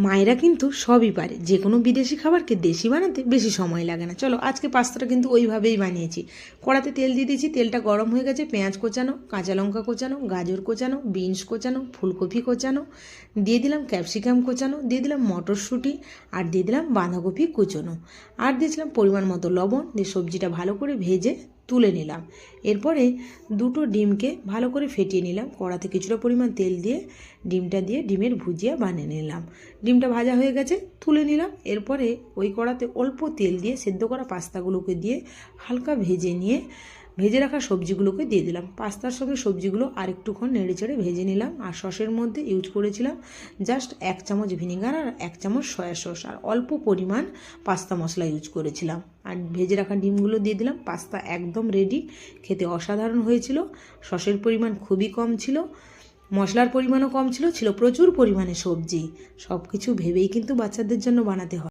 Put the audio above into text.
মায়েরা কিন্তু সবই পারে, যে কোনো বিদেশি খাবারকে দেশি বানাতে বেশি সময় লাগে না। চলো আজকে পাস্তাটা কিন্তু ওইভাবেই বানিয়েছি। কড়াতে তেল দিয়ে দিয়েছি, তেলটা গরম হয়ে গেছে। পেঁয়াজ কোচানো, কাঁচা লঙ্কা কোচানো, গাজর কোচানো, বিনস কোচানো, ফুলকপি কোচানো, দিয়ে দিলাম ক্যাপসিকাম কোচানো, দিয়ে দিলাম মটরশুঁটি, আর দিয়ে দিলাম বাঁধাকপি কুচোনো, আর দিয়েছিলাম পরিমাণ মতো লবণ। দিয়ে সবজিটা ভালো করে ভেজে তুলে নিলাম। এরপরে দুটো ডিমকে ভালো করে ফেটিয়ে নিলাম। কড়াতে কিছুটা পরিমাণ তেল দিয়ে ডিমটা দিয়ে ডিমের ভুজিয়া বানিয়ে নিলাম। ডিমটা ভাজা হয়ে গেছে, তুলে নিলাম। এরপরে ওই কড়াতে অল্প তেল দিয়ে সেদ্ধ করা পাস্তাগুলোকে দিয়ে হালকা ভেজে নিয়ে ভেজে রাখা সবজিগুলোকে দিয়ে দিলাম। পাস্তার সঙ্গে সবজিগুলো আরেকটুক্ষণ নেড়ে চেড়ে ভেজে নিলাম। আর সসের মধ্যে ইউজ করেছিলাম জাস্ট 1 চামচ ভিনেগার আর 1 চামচ সয়া সস, আর অল্প পরিমাণ পাস্তা মশলা ইউজ করেছিলাম। আর ভেজে রাখা ডিমগুলো দিয়ে দিলাম। পাস্তা একদম রেডি, খেতে অসাধারণ হয়েছিল। সসের পরিমাণ খুবই কম ছিল, মশলার পরিমাণও কম ছিল, ছিল প্রচুর পরিমাণে সবজি। সব কিছু ভেবেই কিন্তু বাচ্চাদের জন্য বানাতে হয়।